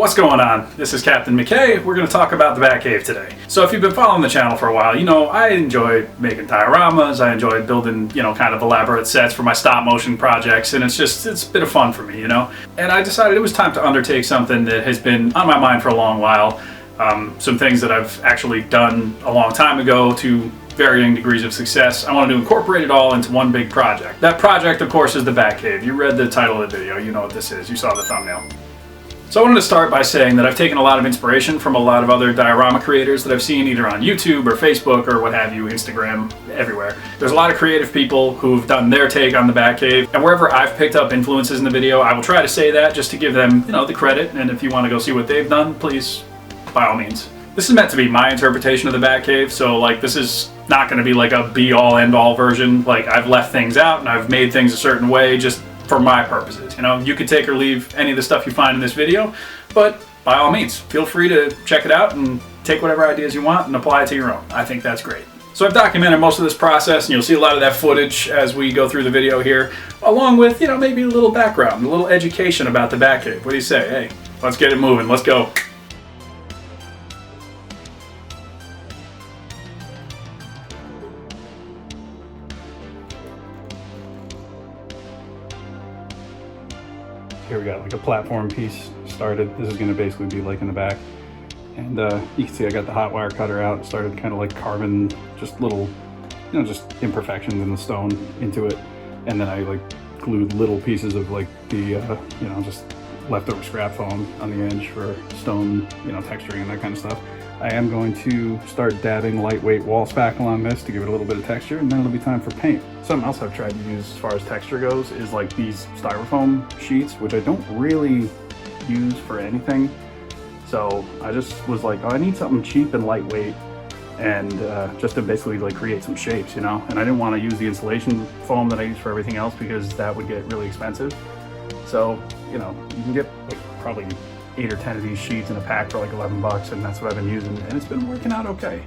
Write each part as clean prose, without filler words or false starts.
What's going on? This is Captain McKay. We're going to talk about the Batcave today. So if you've been following the channel for a while, you know I enjoy making dioramas. I enjoy building, kind of elaborate sets for my stop motion projects, and it's a bit of fun for me, And I decided it was time to undertake something that has been on my mind for a long while. Some things that I've actually done a long time ago to varying degrees of success. I wanted to incorporate it all into one big project. That project, of course, is the Batcave. You read the title of the video. You know what this is. You saw the thumbnail. So I wanted to start by saying that I've taken a lot of inspiration from a lot of other diorama creators that I've seen either on YouTube or Facebook or what have you, Instagram, everywhere. There's a lot of creative people who've done their take on the Batcave, and wherever I've picked up influences in the video, I will try to say that just to give them, the credit, and if you want to go see what they've done, please, by all means. This is meant to be my interpretation of the Batcave, so this is not going to be like a be-all, end-all version. I've left things out and I've made things a certain way just for my purposes. You could take or leave any of the stuff you find in this video, but by all means, feel free to check it out and take whatever ideas you want and apply it to your own. I think that's great. So I've documented most of this process, and you'll see a lot of that footage as we go through the video here, along with, maybe a little background, a little education about the Batcave. What do you say? Hey, let's get it moving. Let's go. Here we got a platform piece started. This is going to basically be in the back. And you can see I got the hot wire cutter out, started kind of carving just little, just imperfections in the stone into it. And then I glued little pieces of the, just leftover scrap foam on the edge for stone, texturing and that kind of stuff. I am going to start dabbing lightweight wall spackle on this to give it a little bit of texture, and then it'll be time for paint. Something else I've tried to use as far as texture goes is these styrofoam sheets, which I don't really use for anything. So I just was oh, I need something cheap and lightweight, and just to basically create some shapes, And I didn't want to use the insulation foam that I use for everything else because that would get really expensive. So, you can get probably 8 or 10 of these sheets in a pack for $11, and that's what I've been using, and it's been working out okay.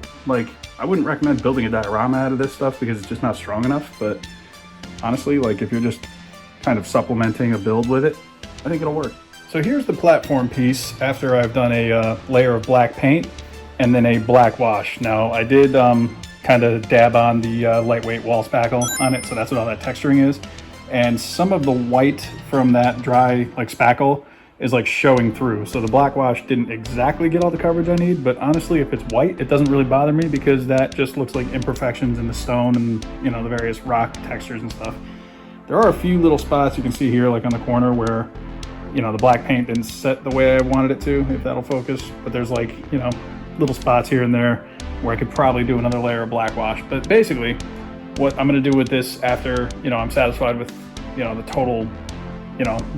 I wouldn't recommend building a diorama out of this stuff because it's just not strong enough, but honestly, if you're just kind of supplementing a build with it, I think it'll work. So here's the platform piece after I've done a layer of black paint and then a black wash. Now I did kind of dab on the lightweight wall spackle on it, so that's what all that texturing is, and some of the white from that dry spackle is showing through. So the black wash didn't exactly get all the coverage I need, but honestly, if it's white, it doesn't really bother me because that just looks like imperfections in the stone and, the various rock textures and stuff. There are a few little spots you can see here, on the corner where, the black paint didn't set the way I wanted it to, if that'll focus. But there's little spots here and there where I could probably do another layer of black wash. But basically, what I'm gonna do with this after, I'm satisfied with, the total,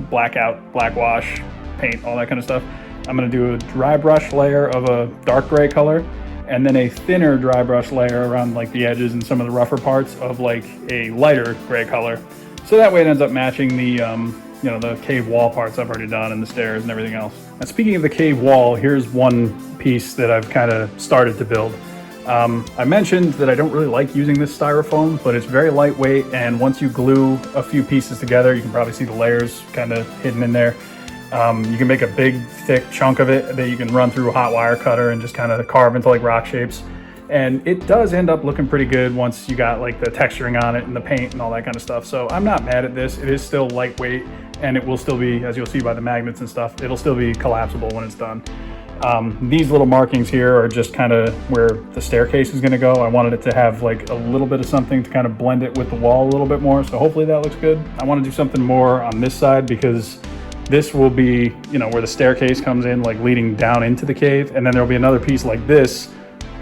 blackout, black wash, paint, all that kind of stuff. I'm going to do a dry brush layer of a dark gray color, and then a thinner dry brush layer around the edges and some of the rougher parts of a lighter gray color. So that way it ends up matching the, the cave wall parts I've already done and the stairs and everything else. And speaking of the cave wall, here's one piece that I've kind of started to build. I mentioned that I don't really like using this styrofoam, but it's very lightweight, and once you glue a few pieces together, you can probably see the layers kind of hidden in there. You can make a big, thick chunk of it that you can run through a hot wire cutter and just kind of carve into rock shapes. And it does end up looking pretty good once you got the texturing on it and the paint and all that kind of stuff. So I'm not mad at this. It is still lightweight, and it will still be, as you'll see by the magnets and stuff, it'll still be collapsible when it's done. These little markings here are just kind of where the staircase is going to go. I wanted it to have a little bit of something to kind of blend it with the wall a little bit more, so hopefully that looks good. I want to do something more on this side because this will be, where the staircase comes in, leading down into the cave, and then there'll be another piece like this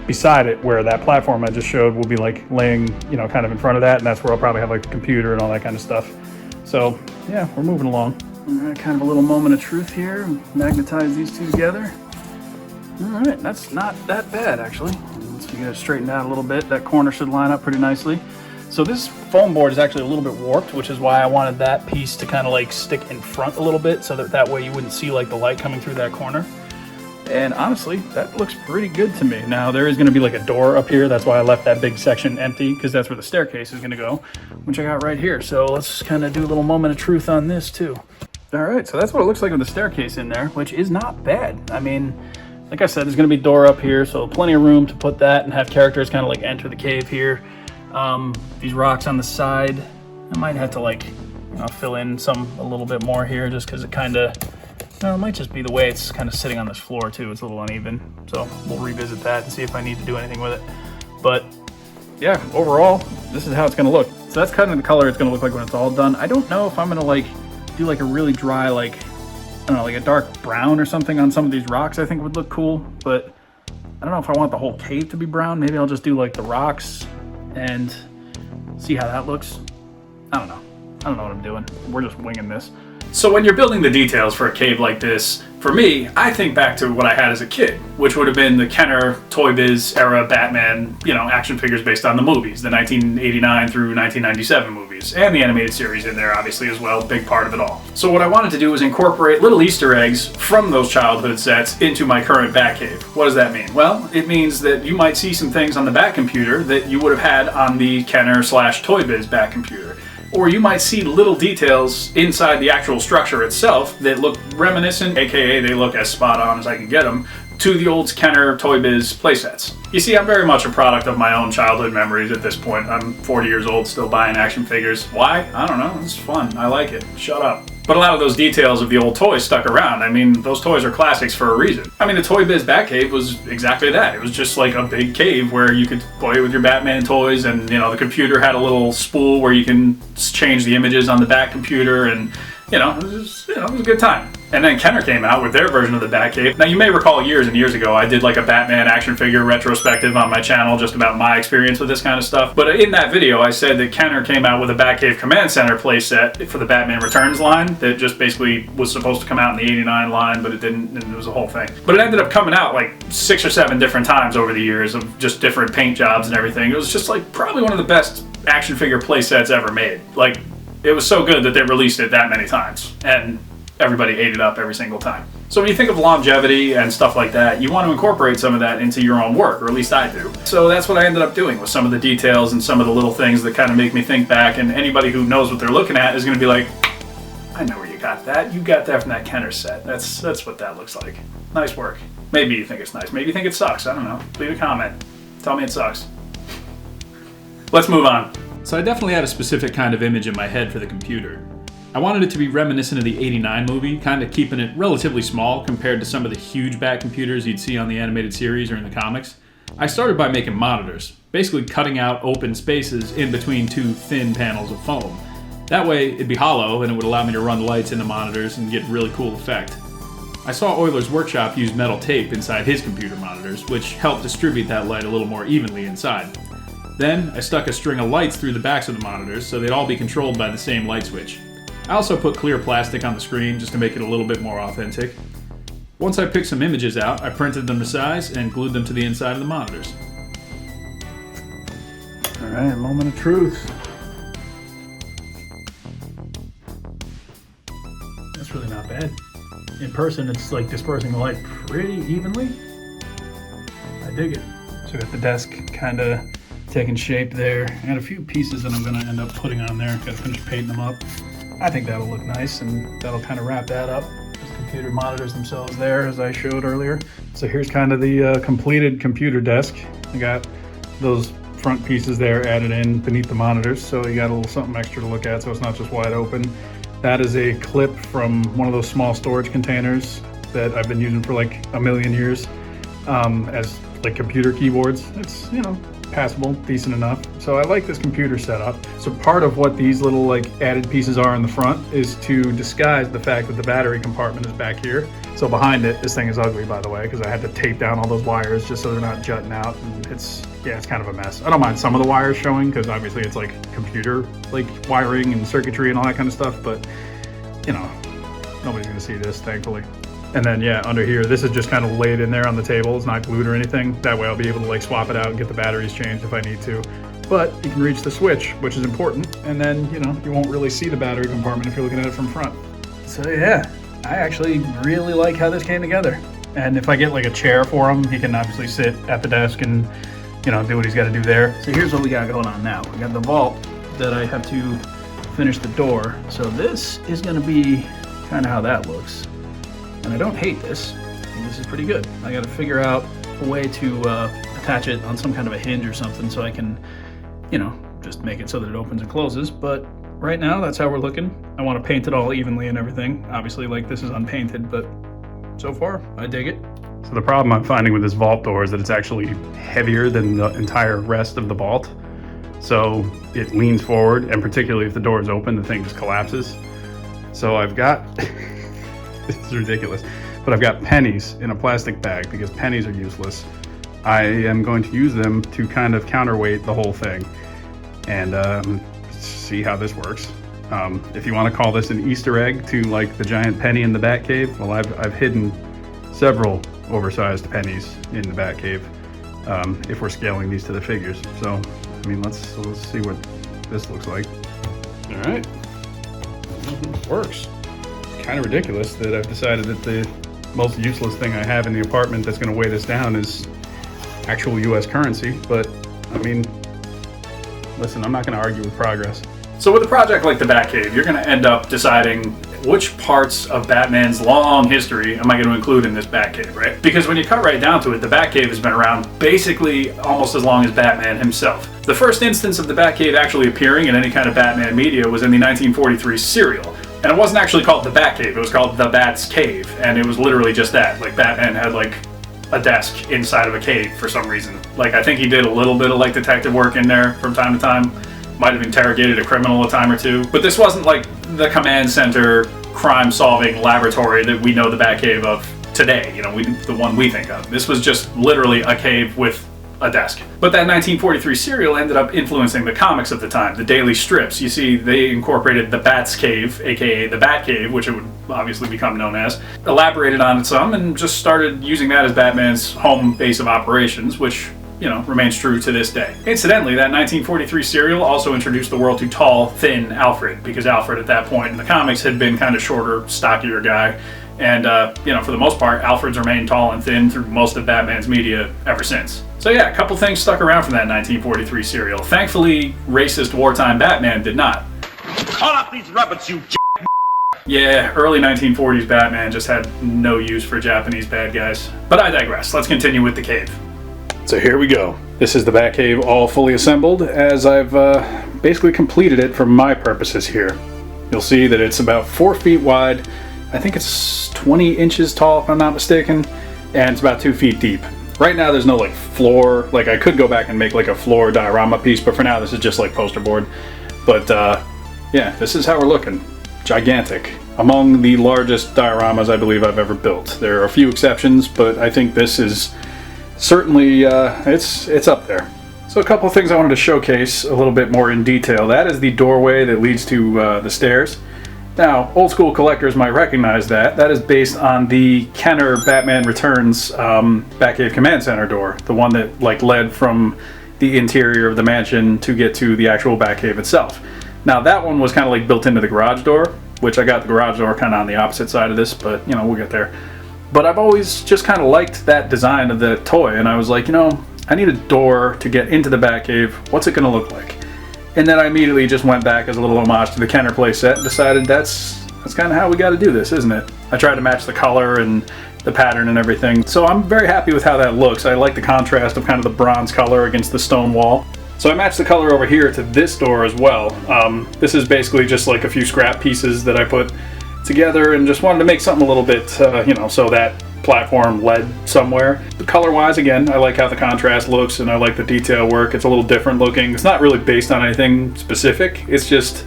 beside it where that platform I just showed will be laying, kind of in front of that, and that's where I'll probably have the computer and all that kind of stuff. So yeah, we're moving along. All right, kind of a little moment of truth here. Magnetize these two together. All right, that's not that bad actually. Once we get it straightened out a little bit, that corner should line up pretty nicely. So this foam board is actually a little bit warped, which is why I wanted that piece to kind of stick in front a little bit so that way you wouldn't see the light coming through that corner. And honestly, that looks pretty good to me. Now there is going to be a door up here. That's why I left that big section empty, because that's where the staircase is going to go, which I got right here. So let's kind of do a little moment of truth on this too. All right, so that's what it looks like with the staircase in there, which is not bad. I mean, like I said, there's going to be a door up here, so plenty of room to put that and have characters kind of like enter the cave here. These rocks on the side, I might have to like, you know, fill in a little bit more here just because it kind of, it might just be the way it's kind of sitting on this floor too. It's a little uneven, so we'll revisit that and see if I need to do anything with it. But yeah, overall, this is how it's going to look. So that's kind of the color it's going to look like when it's all done. I don't know if I'm going to like do like a really dry, like, I don't know, like a dark brown or something on some of these rocks. I think would look cool, but I don't know if I want the whole cave to be brown. Maybe I'll just do like the rocks and see how that looks. I don't know. I don't know what I'm doing. We're just winging this. So when you're building the details for a cave like this, for me, I think back to what I had as a kid, which would have been the Kenner Toy Biz era Batman, you know, action figures based on the movies, the 1989 through 1997 movies, and the animated series in there obviously as well, big part of it all. So what I wanted to do was incorporate little Easter eggs from those childhood sets into my current Batcave. What does that mean? Well, it means that you might see some things on the Bat computer that you would have had on the Kenner / Toy Biz Bat computer. Or you might see little details inside the actual structure itself that look reminiscent, aka they look as spot on as I can get them, to the old Kenner Toy Biz playsets. You see, I'm very much a product of my own childhood memories at this point. I'm 40 years old, still buying action figures. Why? I don't know. It's fun. I like it. Shut up. But a lot of those details of the old toys stuck around. I mean, those toys are classics for a reason. I mean, the Toy Biz Batcave was exactly that. It was just like a big cave where you could play with your Batman toys, and, you know, the computer had a little spool where you can change the images on the Bat computer, and, you know, it was a good time. And then Kenner came out with their version of the Batcave. Now, you may recall years and years ago, I did like a Batman action figure retrospective on my channel just about my experience with this kind of stuff. But in that video, I said that Kenner came out with a Batcave Command Center playset for the Batman Returns line that just basically was supposed to come out in the 89 line, but it didn't, and it was a whole thing. But it ended up coming out like 6 or 7 different times over the years of just different paint jobs and everything. It was just like probably one of the best action figure playsets ever made. Like, it was so good that they released it that many times, and everybody ate it up every single time. So when you think of longevity and stuff like that, you want to incorporate some of that into your own work, or at least I do. So that's what I ended up doing with some of the details and some of the little things that kind of make me think back, and anybody who knows what they're looking at is going to be like, I know where you got that. You got that from that Kenner set. That's what that looks like. Nice work. Maybe you think it's nice. Maybe you think it sucks. I don't know. Leave a comment. Tell me it sucks. Let's move on. So I definitely had a specific kind of image in my head for the computer. I wanted it to be reminiscent of the '89 movie, kind of keeping it relatively small compared to some of the huge Bat computers you'd see on the animated series or in the comics. I started by making monitors, basically cutting out open spaces in between 2 thin panels of foam. That way it'd be hollow and it would allow me to run the lights in the monitors and get a really cool effect. I saw Euler's workshop use metal tape inside his computer monitors, which helped distribute that light a little more evenly inside. Then I stuck a string of lights through the backs of the monitors so they'd all be controlled by the same light switch. I also put clear plastic on the screen just to make it a little bit more authentic. Once I picked some images out, I printed them to size and glued them to the inside of the monitors. Alright, moment of truth. That's really not bad. In person, it's like dispersing the light pretty evenly. I dig it. So we got the desk kind of taking shape there. I got a few pieces that I'm going to end up putting on there. Got to finish painting them up. I think that'll look nice, and that'll kind of wrap that up. There's computer monitors themselves there, as I showed earlier. So here's kind of the completed computer desk. I got those front pieces there added in beneath the monitors, so you got a little something extra to look at, so it's not just wide open. That is a clip from one of those small storage containers that I've been using for like a million years as like computer keyboards. It's, you know, passable, decent enough. So I like this computer setup. So part of what these little like added pieces are in the front is to disguise the fact that the battery compartment is back here. So behind it, this thing is ugly, by the way, because I had to tape down all those wires just so they're not jutting out, and it's kind of a mess. I don't mind some of the wires showing because obviously it's like computer like wiring and circuitry and all that kind of stuff, but you know, nobody's gonna see this, thankfully. And then yeah, under here, this is just kind of laid in there on the table. It's not glued or anything. That way I'll be able to like swap it out and get the batteries changed if I need to. But you can reach the switch, which is important. And then, you know, you won't really see the battery compartment if you're looking at it from front. So yeah, I actually really like how this came together. And if I get like a chair for him, he can obviously sit at the desk and, you know, do what he's got to do there. So here's what we got going on now. We got the vault that I have to finish the door. So this is going to be kind of how that looks. And I don't hate this. I think this is pretty good. I got to figure out a way to attach it on some kind of a hinge or something so I can, you know, just make it so that it opens and closes. But right now, that's how we're looking. I want to paint it all evenly and everything. Obviously, like, this is unpainted, but so far, I dig it. So the problem I'm finding with this vault door is that it's actually heavier than the entire rest of the vault. So it leans forward, and particularly if the door is open, the thing just collapses. So I've got, this is ridiculous, but I've got pennies in a plastic bag because pennies are useless. I am going to use them to kind of counterweight the whole thing and see how this works. If you want to call this an Easter egg to like the giant penny in the Batcave, well, I've hidden several oversized pennies in the Batcave if we're scaling these to the figures. So, I mean, let's see what this looks like. All right, it works. It's kind of ridiculous that I've decided that the most useless thing I have in the apartment that's going to weigh this down is actual US currency, but I mean, listen, I'm not going to argue with progress. So with a project like the Batcave, you're going to end up deciding which parts of Batman's long history am I going to include in this Batcave, right? Because when you cut right down to it, the Batcave has been around basically almost as long as Batman himself. The first instance of the Batcave actually appearing in any kind of Batman media was in the 1943 serial. And it wasn't actually called the Batcave, it was called the Bat's Cave, and it was literally just that. Like, Batman had like a desk inside of a cave for some reason. Like, I think he did a little bit of like detective work in there from time to time. Might have interrogated a criminal a time or two. But this wasn't like the command center crime-solving laboratory that we know the Batcave of today, you know, the one we think of. This was just literally a cave with a desk. But that 1943 serial ended up influencing the comics of the time, the daily strips. You see, they incorporated the Bat's Cave, aka the Batcave, which it would obviously become known as, elaborated on it some, and just started using that as Batman's home base of operations, which, you know, remains true to this day. Incidentally, that 1943 serial also introduced the world to tall, thin Alfred, because Alfred at that point in the comics had been kind of shorter, stockier guy. And, you know, for the most part, Alfred's remained tall and thin through most of Batman's media ever since. So yeah, a couple things stuck around from that 1943 serial. Thankfully, racist wartime Batman did not. Call up these rabbits, you Yeah, early 1940s Batman just had no use for Japanese bad guys. But I digress. Let's continue with the cave. So here we go. This is the Batcave all fully assembled, as I've basically completed it for my purposes here. You'll see that it's about 4 feet wide. I think it's 20 inches tall, if I'm not mistaken, and it's about 2 feet deep. Right now there's no like floor, like I could go back and make like a floor diorama piece, but for now this is just like poster board. But yeah, this is how we're looking. Gigantic. Among the largest dioramas I believe I've ever built. There are a few exceptions, but I think this is certainly, it's up there. So a couple of things I wanted to showcase a little bit more in detail. That is the doorway that leads to the stairs. Now, old school collectors might recognize that. That is based on the Kenner Batman Returns Batcave Command Center door. The one that like led from the interior of the mansion to get to the actual Batcave itself. Now that one was kind of like built into the garage door, which I got the garage door kind of on the opposite side of this, but you know, we'll get there. But I've always just kind of liked that design of the toy, and I was like, you know, I need a door to get into the Batcave. What's it going to look like? And then I immediately just went back as a little homage to the Kenner playset and decided that's kind of how we got to do this, isn't it? I tried to match the color and the pattern and everything. So I'm very happy with how that looks. I like the contrast of kind of the bronze color against the stone wall. So I matched the color over here to this door as well. This is basically just like a few scrap pieces that I put together and just wanted to make something a little bit, you know, so that platform led somewhere. But color-wise, again, I like how the contrast looks and I like the detail work. It's a little different looking. It's not really based on anything specific. It's just,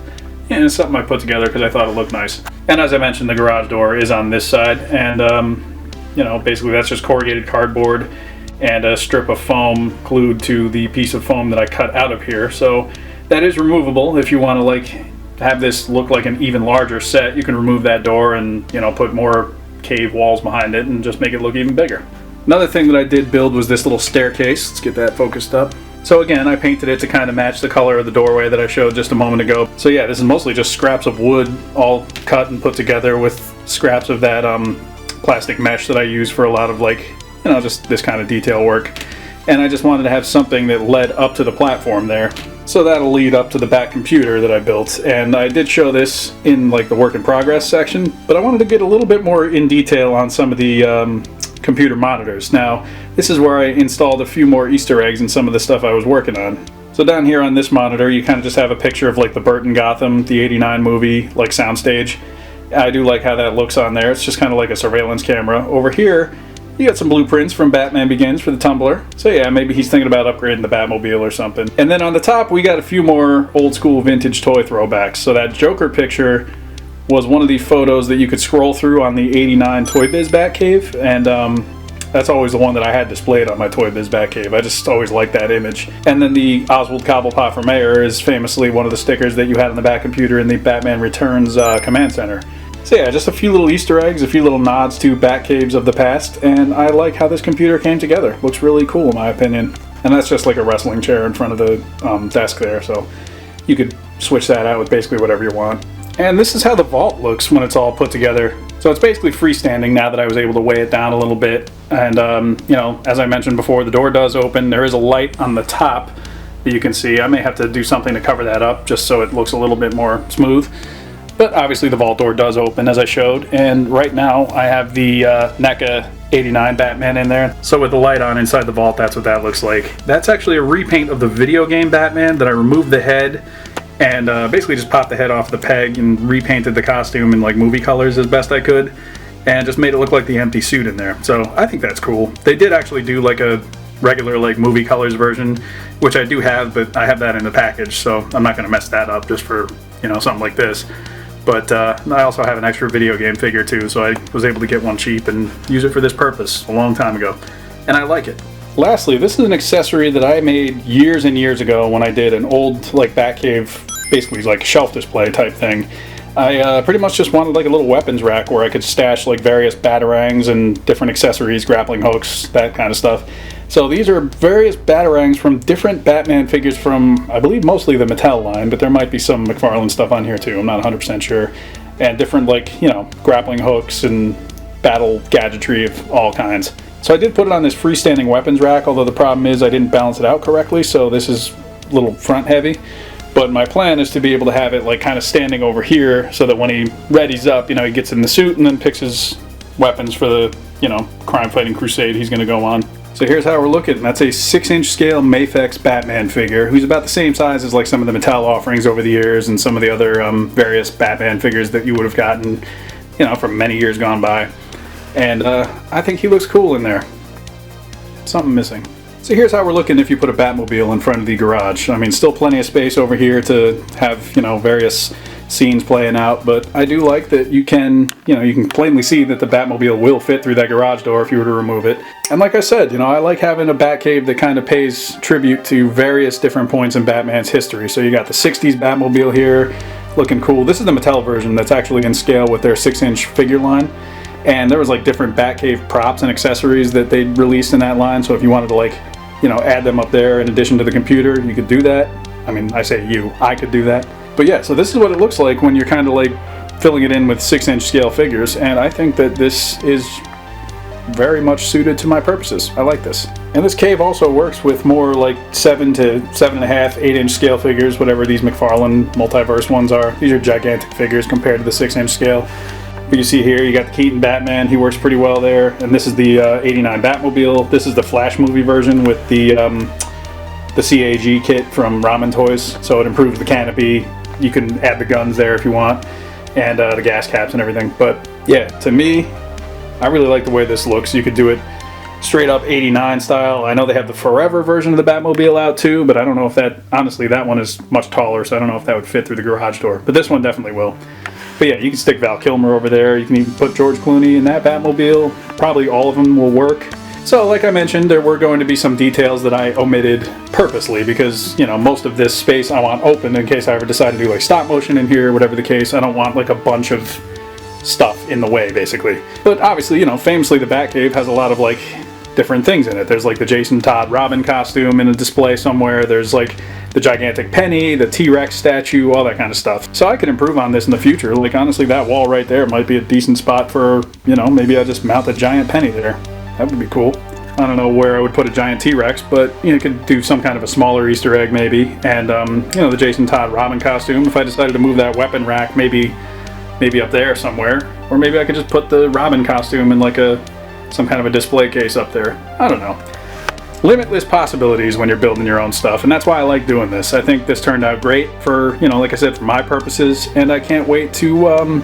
you know, it's something I put together because I thought it looked nice. And as I mentioned, the garage door is on this side, and you know, basically that's just corrugated cardboard and a strip of foam glued to the piece of foam that I cut out of here. So that is removable if you want to like have this look like an even larger set. You can remove that door and, you know, put more cave walls behind it and just make it look even bigger. Another thing that I did build was this little staircase. Let's get that focused up. So again, I painted it to kind of match the color of the doorway that I showed just a moment ago. So yeah, this is mostly just scraps of wood all cut and put together with scraps of that plastic mesh that I use for a lot of like, you know, just this kind of detail work. And I just wanted to have something that led up to the platform there. So that'll lead up to the Bat computer that I built, and I did show this in like the work in progress section, but I wanted to get a little bit more in detail on some of the computer monitors. Now, this is where I installed a few more Easter eggs in some of the stuff I was working on. So down here on this monitor, you kind of just have a picture of like the Burton Gotham, the '89 movie, like soundstage. I do like how that looks on there. It's just kind of like a surveillance camera. Over here, you got some blueprints from Batman Begins for the Tumbler. So yeah, maybe he's thinking about upgrading the Batmobile or something. And then on the top, we got a few more old school vintage toy throwbacks. So that Joker picture was one of the photos that you could scroll through on the '89 Toy Biz Batcave. And that's always the one that I had displayed on my Toy Biz Batcave. I just always liked that image. And then the Oswald Cobblepot for Mayor is famously one of the stickers that you had on the Bat computer in the Batman Returns command center. So yeah, just a few little Easter eggs, a few little nods to Batcaves of the past, and I like how this computer came together. Looks really cool in my opinion. And that's just like a wrestling chair in front of the desk there, so you could switch that out with basically whatever you want. And this is how the vault looks when it's all put together. So it's basically freestanding now that I was able to weigh it down a little bit. And you know, as I mentioned before, the door does open. There is a light on the top that you can see. I may have to do something to cover that up just so it looks a little bit more smooth. But obviously the vault door does open, as I showed, and right now I have the NECA '89 Batman in there. So with the light on inside the vault, that's what that looks like. That's actually a repaint of the video game Batman that I removed the head and basically just popped the head off the peg and repainted the costume in like movie colors as best I could, and just made it look like the empty suit in there. So I think that's cool. They did actually do like a regular like movie colors version, which I do have, but I have that in the package, so I'm not going to mess that up just for, you know, something like this. But I also have an extra video game figure too, so I was able to get one cheap and use it for this purpose a long time ago. And I like it. Lastly, this is an accessory that I made years and years ago when I did an old like Batcave, basically like shelf display type thing. I pretty much just wanted like a little weapons rack where I could stash like various batarangs and different accessories, grappling hooks, that kind of stuff. So these are various batarangs from different Batman figures from, I believe, mostly the Mattel line, but there might be some McFarlane stuff on here too, I'm not 100% sure. And different, like, you know, grappling hooks and battle gadgetry of all kinds. So I did put it on this freestanding weapons rack, although the problem is I didn't balance it out correctly, so this is a little front heavy. But my plan is to be able to have it like kind of standing over here so that when he readies up, you know, he gets in the suit and then picks his weapons for the, you know, crime fighting crusade he's going to go on. So here's how we're looking. That's a 6-inch scale Mafex Batman figure, who's about the same size as like some of the Mattel offerings over the years and some of the other various Batman figures that you would have gotten, you know, from many years gone by. And I think he looks cool in there. Something missing. So here's how we're looking if you put a Batmobile in front of the garage. I mean, still plenty of space over here to have, you know, various scenes playing out, but I do like that you can, you know, you can plainly see that the Batmobile will fit through that garage door if you were to remove it. And like I said, you know, I like having a Batcave that kind of pays tribute to various different points in Batman's history. So you got the 60s Batmobile here, looking cool. This is the Mattel version that's actually in scale with their 6-inch figure line. And there was like different Batcave props and accessories that they released in that line. So if you wanted to like, you know, add them up there in addition to the computer, you could do that. I mean, I say you, I could do that. But yeah, so this is what it looks like when you're kind of like filling it in with 6-inch scale figures. And I think that this is very much suited to my purposes. I like this. And this cave also works with more like 7 to 7.5, 8-inch scale figures, whatever these McFarlane Multiverse ones are. These are gigantic figures compared to the 6-inch scale. But you see here, you got the Keaton Batman. He works pretty well there. And this is the '89 Batmobile. This is the Flash movie version with the CAG kit from Ramen Toys. So it improves the canopy. You can add the guns there if you want, and the gas caps and everything. But yeah, to me, I really like the way this looks. You could do it straight up '89 style. I know they have the Forever version of the Batmobile out too, but I don't know if that, honestly, that one is much taller, so I don't know if that would fit through the garage door. But this one definitely will. But yeah, you can stick Val Kilmer over there. You can even put George Clooney in that Batmobile. Probably all of them will work. So like I mentioned, there were going to be some details that I omitted purposely because, you know, most of this space I want open in case I ever decide to do like stop motion in here, whatever the case. I don't want like a bunch of stuff in the way, basically. But obviously, you know, famously the Batcave has a lot of like different things in it. There's like the Jason Todd Robin costume in a display somewhere. There's like the gigantic penny, the T-Rex statue, all that kind of stuff. So I could improve on this in the future. Like honestly, that wall right there might be a decent spot for, you know, maybe I just mount a giant penny there. That would be cool. I don't know where I would put a giant T-Rex, but you could do some kind of a smaller Easter egg maybe. And the Jason Todd Robin costume, if I decided to move that weapon rack maybe up there somewhere, or maybe I could just put the Robin costume in like some kind of a display case up there. I don't know. Limitless possibilities when you're building your own stuff, and that's why I like doing this. I think this turned out great for, like I said, for my purposes, and I can't wait to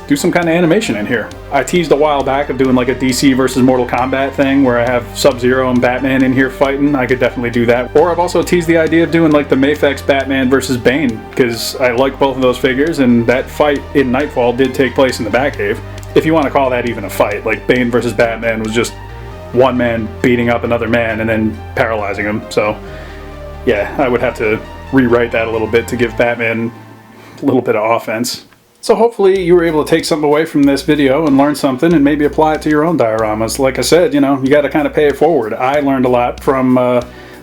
do some kind of animation in here. I teased a while back of doing like a DC versus Mortal Kombat thing where I have Sub-Zero and Batman in here fighting. I could definitely do that. Or I've also teased the idea of doing like the Mafex Batman versus Bane, because I like both of those figures, and that fight in Nightfall did take place in the Batcave. If you want to call that even a fight, like Bane versus Batman was just one man beating up another man and then paralyzing him. So yeah, I would have to rewrite that a little bit to give Batman a little bit of offense. So hopefully you were able to take something away from this video and learn something and maybe apply it to your own dioramas. Like I said, you got to kind of pay it forward. I learned a lot from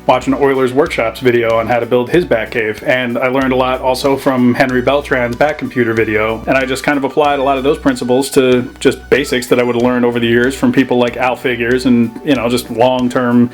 watching Euler's Workshop's video on how to build his Batcave, and I learned a lot also from Henry Beltran's Batcomputer video, and I just kind of applied a lot of those principles to just basics that I would have learned over the years from people like Al Figures and just long-term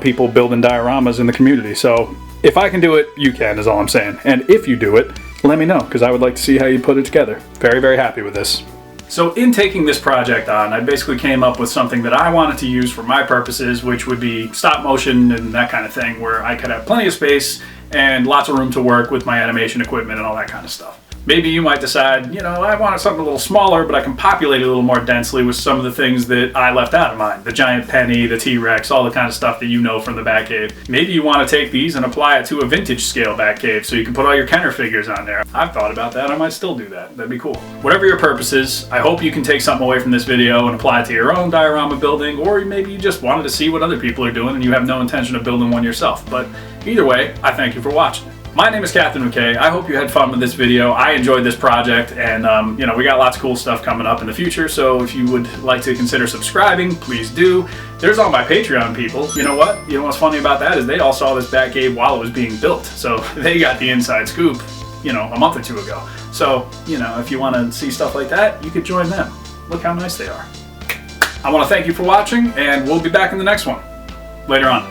people building dioramas in the community. So if I can do it, you can, is all I'm saying. And if you do it, let me know, because I would like to see how you put it together. Very, very happy with this. So in taking this project on, I basically came up with something that I wanted to use for my purposes, which would be stop motion and that kind of thing, where I could have plenty of space and lots of room to work with my animation equipment and all that kind of stuff. Maybe you might decide, I wanted something a little smaller, but I can populate it a little more densely with some of the things that I left out of mine. The giant penny, the T-Rex, all the kind of stuff that you know from the Batcave. Maybe you want to take these and apply it to a vintage scale Batcave so you can put all your Kenner figures on there. I've thought about that. I might still do that. That'd be cool. Whatever your purpose is, I hope you can take something away from this video and apply it to your own diorama building, or maybe you just wanted to see what other people are doing and you have no intention of building one yourself. But either way, I thank you for watching. My name is Captain McKay. I hope you had fun with this video. I enjoyed this project, and we got lots of cool stuff coming up in the future, so if you would like to consider subscribing, please do. There's all my Patreon people. You know what? You know what's funny about that is they all saw this Batcave while it was being built, so they got the inside scoop, a month or two ago. So, if you want to see stuff like that, you could join them. Look how nice they are. I want to thank you for watching, and we'll be back in the next one. Later on.